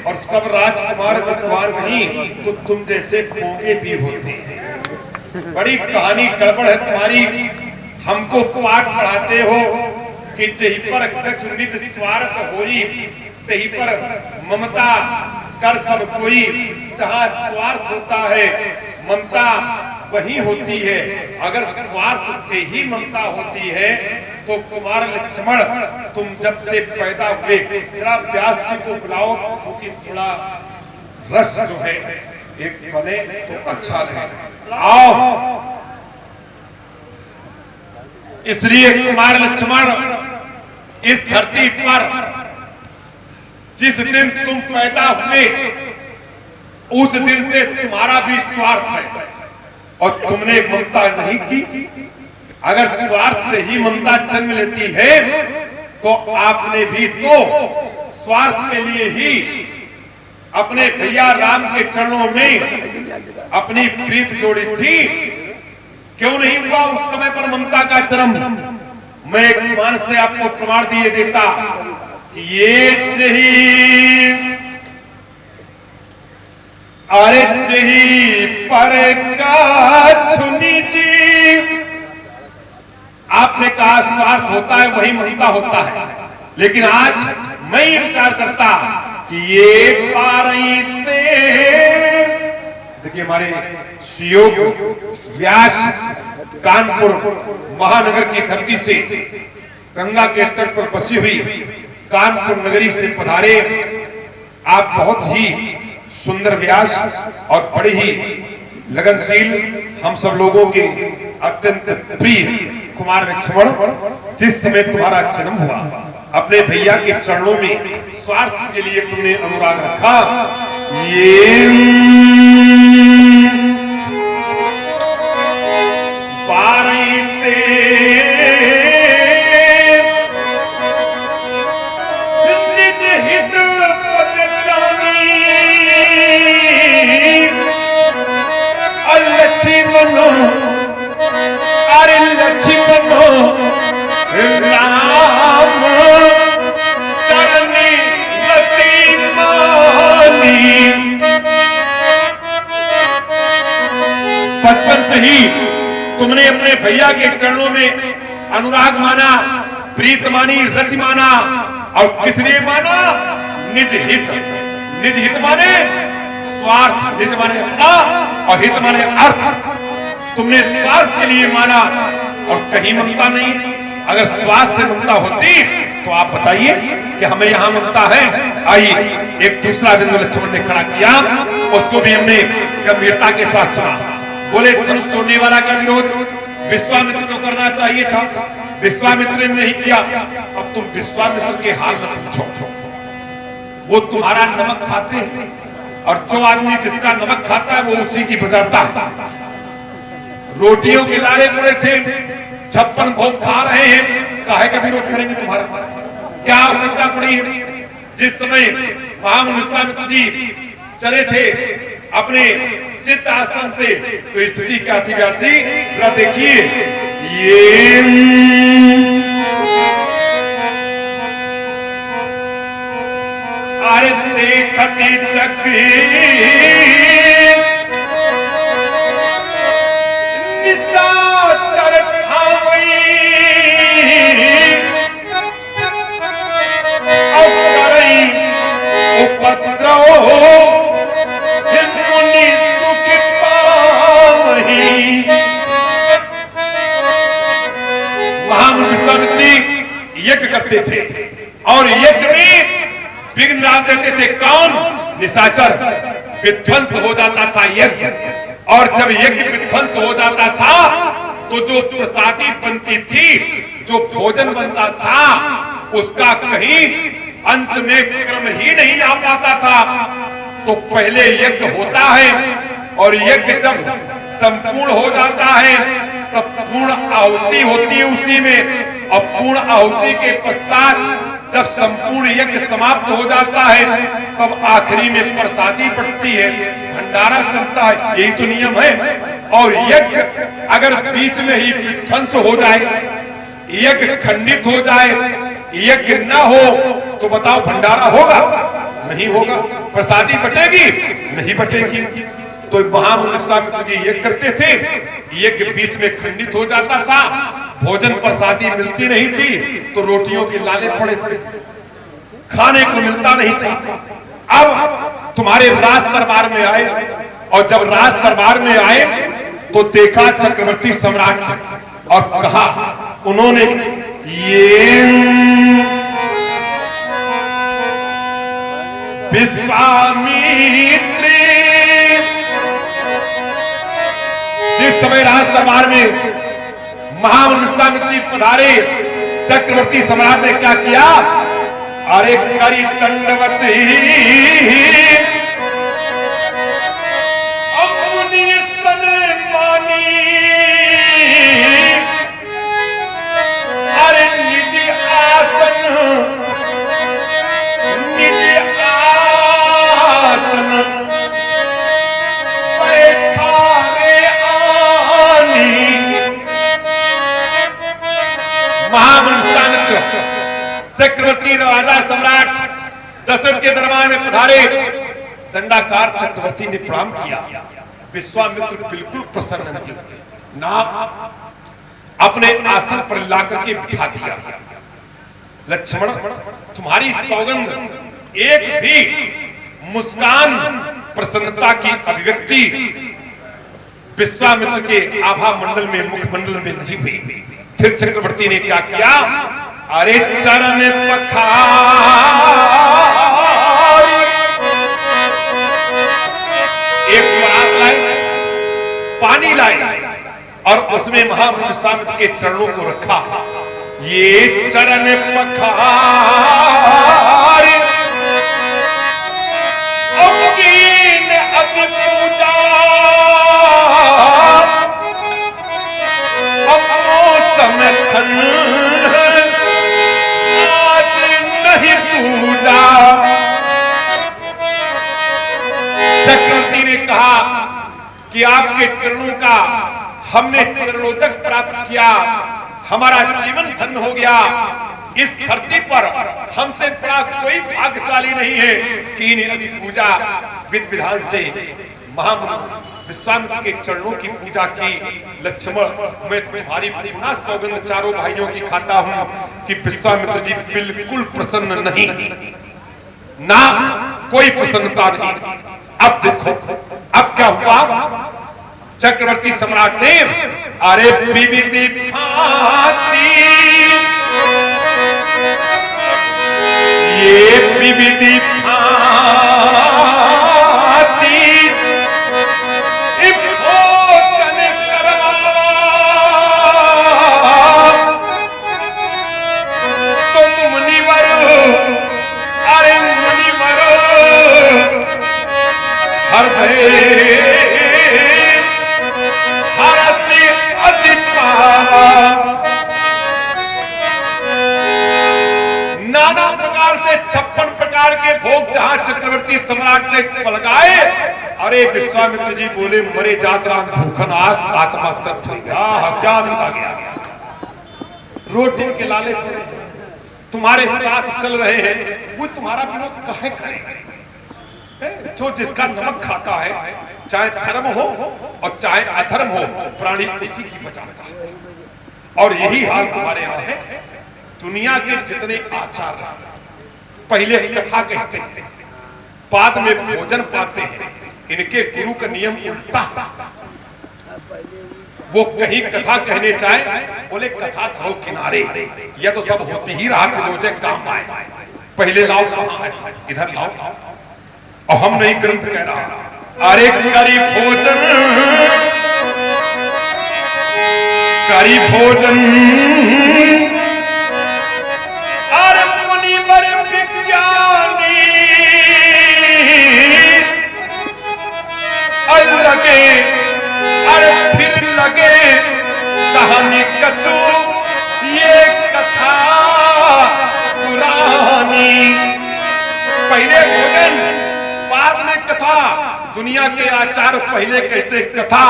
और सब राजकुमार विद्वान नहीं, तो तुम जैसे खोंगे भी होते हैं। बड़ी कहानी गड़बड़ है तुम्हारी। हमको पाठ पढ़ाते हो कि जही पर कछ निज स्वार्थ होई, तही पर ममता कर सब कोई। जहां स्वार्थ होता है ममता वही होती है। अगर स्वार्थ से ही ममता होती है तो कुमार लक्ष्मण तुम जब से पैदा हुए, जरा व्यास जी को बुलाओ क्योंकि थोड़ा रस जो है एक बने तो अच्छा लगे। आओ। इसलिए कुमार लक्ष्मण इस धरती पर जिस दिन तुम पैदा हुए उस दिन से तुम्हारा भी स्वार्थ है, और तुमने ममता नहीं की। अगर स्वार्थ से ही ममता जन्म लेती है तो आपने भी तो स्वार्थ के लिए ही अपने भैया राम के चरणों में अपनी प्रीत जोड़ी थी। क्यों नहीं हुआ उस समय पर ममता का जन्म? मैं एक मानस से आपको प्रमाण दिए देता कि ये जही अरे जही पर का छुनी जी, आपने कहा स्वार्थ होता है वही ममता होता है, लेकिन आज मैं ये विचार करता कि ये पारई ते देखिए हमारे सुयोग व्यास कानपुर महानगर की धरती से गंगा के तट पर बसी हुई कानपुर नगरी से पधारे। आप बहुत ही सुंदर व्यास और बड़े ही लगनशील हम सब लोगों के अत्यंत प्रिय कुमार लक्ष्मण, जिस समय तुम्हारा जन्म हुआ अपने भैया के चरणों में स्वार्थ के लिए तुमने अनुराग रखा। ये पारईते निज हित पद जानी, लक्ष्मणो अरे लक्ष्मणो राम चरणी लती मानी। बचपन से ही तुमने अपने भैया के चरणों में अनुराग माना, प्रीत मानी, रति माना, और किस लिए माना? निज हित। निज हित माने स्वार्थ, निज माने अपना और हित माने अर्थ। तुमने स्वार्थ के लिए माना और कहीं ममता नहीं। अगर स्वार्थ से ममता होती तो आप बताइए कि हमें यहां ममता है। आइए एक दूसरा बिंदु लक्ष्मण ने खड़ा किया, उसको भी हमने गंभीरता के साथ सुना। बोले धनुष तोड़ने वाला का विरोध विश्वामित्र को करना चाहिए था, विश्वामित्र ने नहीं किया। अब तुम विश्वामित्र के हाल में पूछो, वो तुम्हारा नमक खाते हैं, और जो आदमी जिसका नमक खाता है वो उसी की बजाता है। रोटियों के लारे पड़े थे, 56 भोग खा रहे हैं, काहे का विरोध करेंगे तुम्हारा? क्या आवश्यकता पड़ी है? जिस समय महामुनि विश्वामित्र जी चले थे अपने सिद्ध आश्रम से, तो स्थिति क्या थी व्यास जी? जरा देखिए, ये अरे देखती चक्री निशाचर ठावई और करई उपद्रव मुनि दुख पावही। महामुनि विश्वामित्र जी यज्ञ करते थे और यज्ञ में विघ्न डाल देते थे। कौन? निशाचर। विध्वंस हो जाता था यज्ञ, और जब यज्ञ विध्वंस हो जाता था तो जो प्रसादी बनती थी, जो भोजन बनता था, उसका कहीं अंत में क्रम ही नहीं आ पाता था। तो पहले यज्ञ होता है, और यज्ञ जब संपूर्ण हो जाता है तब पूर्ण आहुति होती है उसी में, और पूर्ण आहुति के पश्चात जब संपूर्ण यज्ञ समाप्त हो जाता है तब आखिरी में प्रसादी पड़ती है, भंडारा चलता है। यही तो नियम है। और यज्ञ अगर बीच में ही विध्वंस हो जाए, यज्ञ खंडित हो जाए, यज्ञ न हो, तो बताओ भंडारा होगा? नहीं होगा। प्रसादी बटेगी? नहीं बटेगी। तो महामुनि विश्वामित्र जी यज्ञ करते थे, यज्ञ बीच में खंडित हो जाता था, भोजन प्रसादी मिलती नहीं थी, तो रोटियों के लाले पड़े थे, खाने को मिलता नहीं था। अब तुम्हारे राज दरबार में आए, और जब राज दरबार में आए तो देखा चक्रवर्ती सम्राट ने, और कहा उन्होंने, ये विश्वामित्र। जिस समय राज दरबार में महामुनि विश्वामित्र जी पधारे, चक्रवर्ती सम्राट ने क्या किया? अरे करी दंडवत मुनि सन मानी, अरे निज आसन, निज आसन बैठारे आनी। महामुनि विश्वामित्र चक्रवर्ती राजा सम्राट दशरथ के दरबार में पधारे, दंडाकार चक्रवर्ती ने प्रणाम किया। विश्वामित्र बिल्कुल प्रसन्न नहीं ना, अपने आसन पर लाकर के बिठा दिया। लक्ष्मण, तुम्हारी सौगंध एक भी मुस्कान, प्रसन्नता की अभिव्यक्ति विश्वामित्र के आभा मंडल में, मुखमंडल में नहीं हुई। फिर चक्रवर्ती ने क्या किया? अरे चरण पखार, एक बात लाए, पानी लाए, और उसमें महामुनि विश्वामित्र के चरणों को रखा। ये चरण पखार अकीन अति पूजा, अपनो समर्थन आज नहीं पूजा। चक्रवर्ती ने कहा कि आपके चरणों का हमने चरणोदक प्राप्त किया, हमारा जीवन धन्य हो गया। इस धरती पर हमसे बड़ा कोई भाग्यशाली नहीं है कि इन्हें पूजा विधि विधान से महामुनि विश्वामित्र के चरणों की पूजा की। लक्ष्मण, मैं तुम्हारी पुनः सौगंध चारों भाइयों की खाता हूं कि विश्वामित्र जी बिल्कुल प्रसन्न नहीं, ना कोई प्रसन्नता नहीं। अब देखो अब क्या हुआ? चक्रवर्ती सम्राट ने अरे विविधि भांति, ये विविधि भांति भोजन करवावा, 56 प्रकार के भोग जहां चक्रवर्ती सम्राट ने पलगाए, अरे विश्वामित्र जी बोले मरे जात राम भूखन आज आत्मा तृप्त हो गया। क्या निभा गया, रोटी के लाले पड़े तुम्हारे साथ चल रहे हैं, वो तुम्हारा विरोध काहे करेंगे? जो जिसका नमक खाता है, चाहे धर्म हो और चाहे अधर्म हो, प्राणी उसी की बचाता है। और यही हाल तुम्हारे यहाँ है। दुनिया के जितने आचार पहले कथा कहते हैं, बाद में भोजन पाते हैं, इनके गुरु का नियम उल्टा। वो कहीं कथा कहने चाहे, बोले कथा धरो किनारे, यह तो सब होते ही रहा थे, रोजे काम आए, पहले लाओ कहाँ है, इधर लाओ। और हम नहीं ग्रंथ कह रहा। अरे करी भोजन, करी भोजन, अरे मुनिवर विज्ञानी, लगे अरे फिर लगे कहानी कछु, ये कथा पुरानी। पहले भोजन बाद में कथा, दुनिया के आचार पहले कहते कथा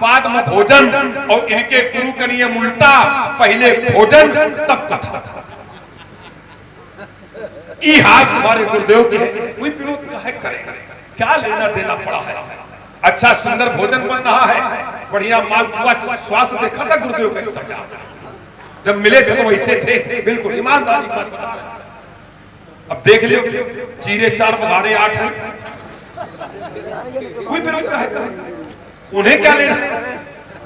बाद में भोजन, और इनके गुरु का नियम उल्टा, पहले भोजन तब कथा। ये हाल तुम्हारे गुरुदेव के, कोई विरोध काहे करेगा? क्या लेना देना पड़ा है? अच्छा सुंदर भोजन बन रहा है, बढ़िया मालपुआ स्वास्थ्य देखा था गुरुदेव का समय, जब मिले थे तो वैसे थे, बिल्कुल ईमानदारी बात बता रहे। अब देख लो, चीरे 4 बघारे 8 हैं, कोई विरोध काहे करेगा? उन्हें क्या लेना?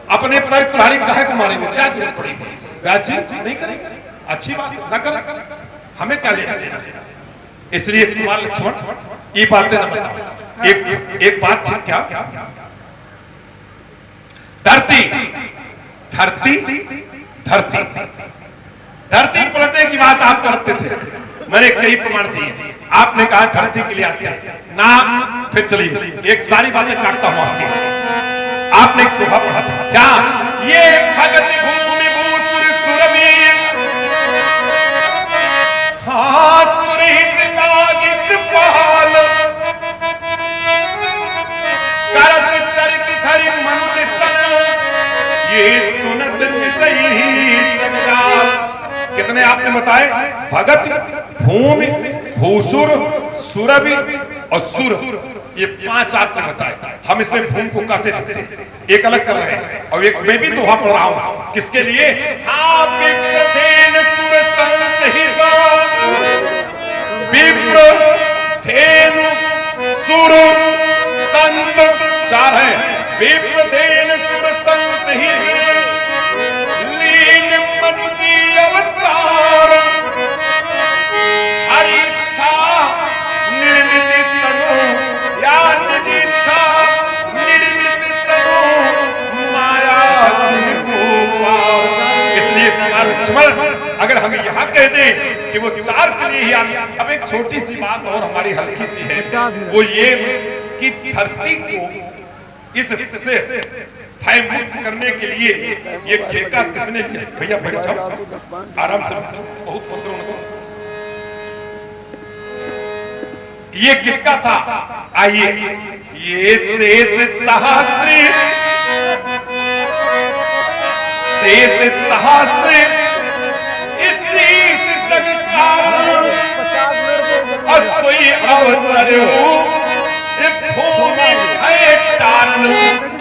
अपने पैर कुल्हाड़ी काहे को मारेंगे? क्या जरूरत पड़ेगी? व्याज जी नहीं करेंगे, अच्छी बात है, ना करें, हमें क्या लेना देना है? इसलिए कुमार लक्ष्मण ये बातें न बताओ। एक बात थी क्या? धरती धरती धरती धरती पलटने की बात आप करते थे, मैंने कई प्रमाण दिए। आपने कहा धरती के लिए आते हैं ना, फिर चलिए एक सारी बातें काटता हूं आपकी। आपने एक दोहा पढ़ा था क्या? ये भगत भूमि भूसुर सुरभि, हाँ सुरहित लागे कृपाल, करत चरित धरि मनुज तन, ये सुनत मिटई जगजाल। कितने आपने बताए? भगत, भूमि, भूसुर, सुरभि और सुर, ये 5 आपने बताए। हम इसमें भूमि को काटे देते हैं, एक अलग कर रहे हैं, और एक मैं भी दोहा पढ़ रहा हूं। किसके लिए? हाँ विप्रथेन सुर संत हिता, विप्रथेन सुर संत 4 है। विप्रथेन सुर संत हिता, लीन मनुजी अवतार, हरि इच्छा निर्मित तनु, या निज इच्छा निर्मित तनु, माया इसलिए लक्ष्मण, अगर हम यहाँ कह दें कि वो 4 के लिए ही अब एक छोटी सी बात और हमारी हल्की सी है, वो ये कि धरती को इस से भय मुक्त करने के लिए ये ठेका किसने लिया? भैया बैठ जाओ आराम से, बहुत पत्रों को ये किसका था? आइए, ये शेष सहस्त्र, शेष सहस्त्र इसी जग का असोई अवतर हो, भूमि भय तारण।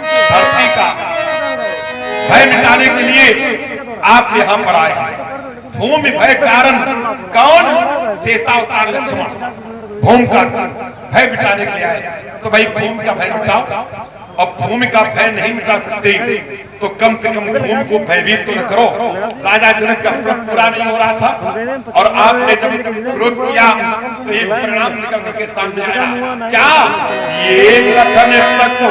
धरती का भय मिटाने के लिए आप यहाँ पर आए हैं। भूमि भय तारण कौन? शेषावतार लक्ष्मण भूमि का भय मिटाने के लिए आए। तो भाई भूमि का भय मिटाओ, और भूमि का भय नहीं मिटा सकते तो कम से कम भूमि को भयभीत तो न करो। राजा जनक का व्रत पूरा नहीं हो रहा था, और आपने जब विरोध किया तो ये परिणाम निकल करके सामने आया। क्या? ये लखन सको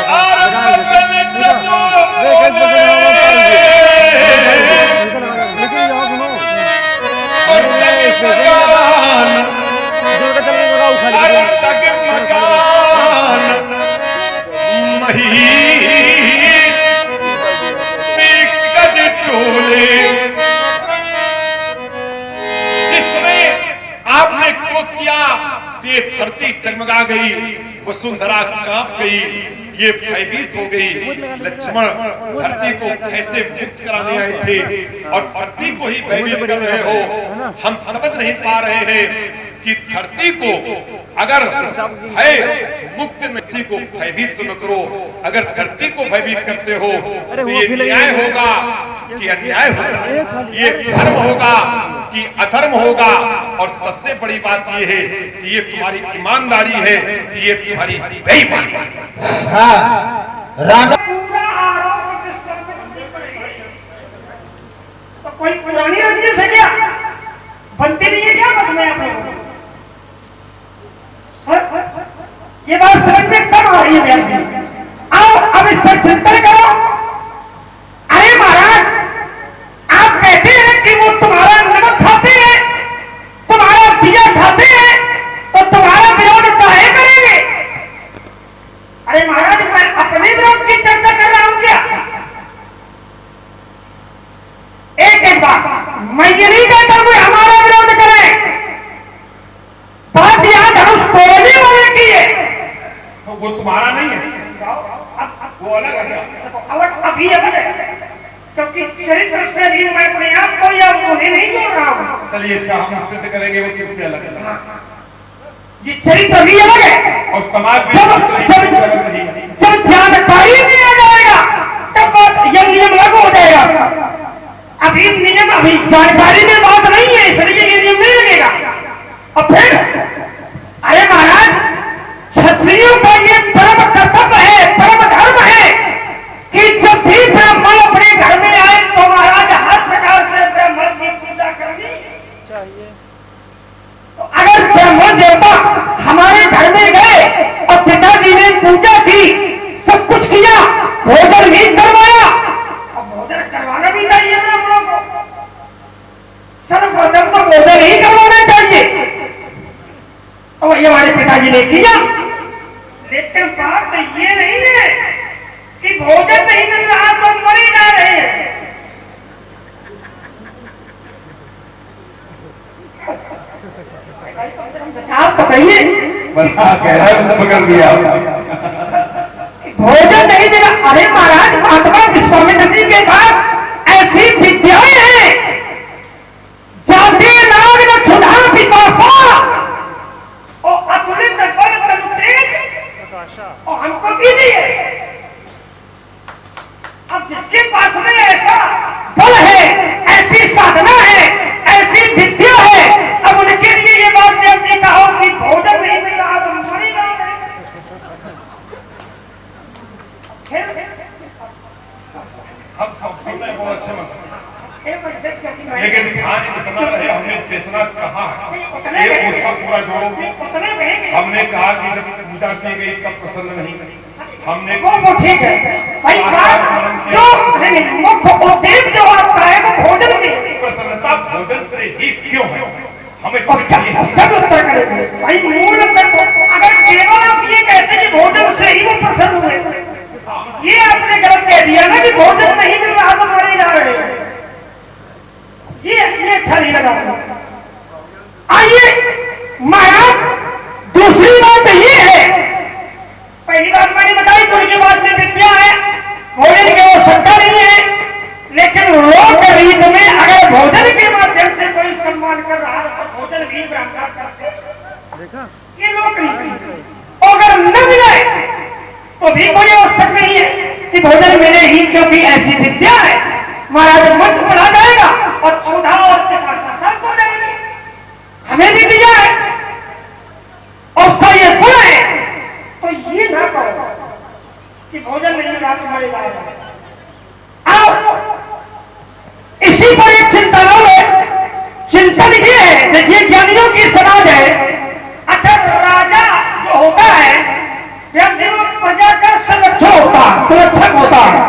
और बचन जगो बोले, मही गज टोले लजा गई, वसुंधरा कांप गई, ये भयभीत हो गई। लक्ष्मण धरती को कैसे मुक्त कराने आए थे और धरती को ही भयभीत कर रहे हो। हम समझ नहीं पा रहे हैं कि धरती को अगर भय मुक्त धरती को भयभीत तो न करो। अगर धरती को भयभीत करते हो तो ये न्याय होगा कि अन्याय होगा, ये धर्म होगा कि अधर्म होगा। और सबसे बड़ी बात ये है कि ये तुम्हारी ईमानदारी है कि ये तुम्हारी बेईमानी है। हाँ, राणा पूरा आरोप किस पर तो कोई पुरानी रंजिश है क्या? बनती नहीं है क्या बस में आप लोगों को? ये बात समझ में कब आ रही है भैया जी? आओ अब इस पर चिंतन करो। अरे महाराज, आप कहते हैं कि वो तुम्हारा नमक खाते हैं, तुम्हारा दिया खाते हैं, तो तुम्हारा विरोध काहे करेंगे? अरे महाराज, मैं अपने विरोध की चर्चा कर रहा हूं क्या? एक बात मैं ये नहीं कहता कोई हमारा विरोध करे, बात यहां धनुष तोड़ने वाले की है। तो वो तुम्हारा नहीं है, वो अलग है। अलग अभी अलग है, क्योंकि चरित्र से भी मैं अपने आप को या उन्हें नहीं जोड़ रहा हूं। चलिए अच्छा, हम सिद्ध करेंगे वो किससे अलग है। ये चरित्र भी अलग है और समाज भी जब जानकारी दिया जाएगा तब बात यह नियम लागू हो जाएगा। अभी नियम, अभी जानकारी में बात नहीं है, इसलिए ये नियम नहीं लगेगा। और फिर अरे महाराज, क्षत्रियों का ये परम कर्तव्य है, परम धर्म है कि जब भी ब्राह्मण अपने घर में आए तो महाराज हर प्रकार से ब्राह्मण की पूजा करनी चाहिए। तो अगर ब्राह्मण देवता हमारे घर में गए और पिताजी ने पूजा की, सब कुछ किया, भोजन भी करवाया, और भोजन करवाना भी चाहिए ब्राह्मणों को। सर्वप्रथम तो भोजन ही करवाना चाहिए, और वही हमारे पिताजी ने किया। लेकिन बात ये नहीं है कि भोजन नहीं मिल रहा तो मरे जा रहे हैं। बचाव तो कहिए, पकड़ दिया। भोजन नहीं मिला। अरे महाराज, महात्मा विश्वामित्र जी के पास ऐसी विद्याएं हैं, जाते नाग न क्षुधा पिपासा और अतुलित बल तनु तेज और हमको भी दिए। अब जिसके पास में ऐसा बल है, ऐसी साधना है, ऐसी विद्या है, अब उनके लिए ये बात व्यक्ति कहो कि भोजन नहीं मिल रहा तो मरी जा रहे। हम सब सुन रहे बहुत अच्छे मन से, 6 मन से क्योंकि लेकिन ध्यान इतना रहे, हमने चेतना कहा है ये उसका पूरा जोड़ो। उतने कहेंगे। हमने कहा कि जब पूजा की गई तब प्रसन्न नहीं, हमने वो ठीक है, सही बात। जो मुख्य उद्देश्य जो आपका है वो भोजन में, प्रसन्नता भोजन से ही क्यों है, हमें उसका उत्तर करेंगे भाई। मूल में तो अगर केवल आप ये कहते कि भोजन से ही वो प्रसन्न हुए, ये आपने गलत कह दिया ना कि भोजन नहीं मिल रहा तो मरे जा रहे हैं। ये अच्छा नहीं लगा। आइए महाराज, दूसरी बात ये है, पहली बात मैंने बताई तो उनके पास में विद्या है, भोजन की वो शंका नहीं है, लेकिन लोक रीत में अगर भोजन के माध्यम से कोई सम्मान कर रहा है तो भोजन भी ब्राह्मण करते हैं, ये लोक रीति। अगर न मिले तो भी कोई आवश्यक नहीं है कि भोजन मिले ही, क्योंकि ऐसी विद्या है। महाराज मंत्र पढ़ा जाएगा और क्षुधा और पिपासा शांत हो जाएगी। हमें भी दिया है और उसका ये गुण है, तो ये ना कहो कि भोजन नहीं मिला तो मरे जा रहे। आओ इसी पर एक चिंतन है, चिंतन ये है, देखिए ज्ञानियों की समाज है। अच्छा, राजा जो होता है प्रजा का संरक्षक होता है,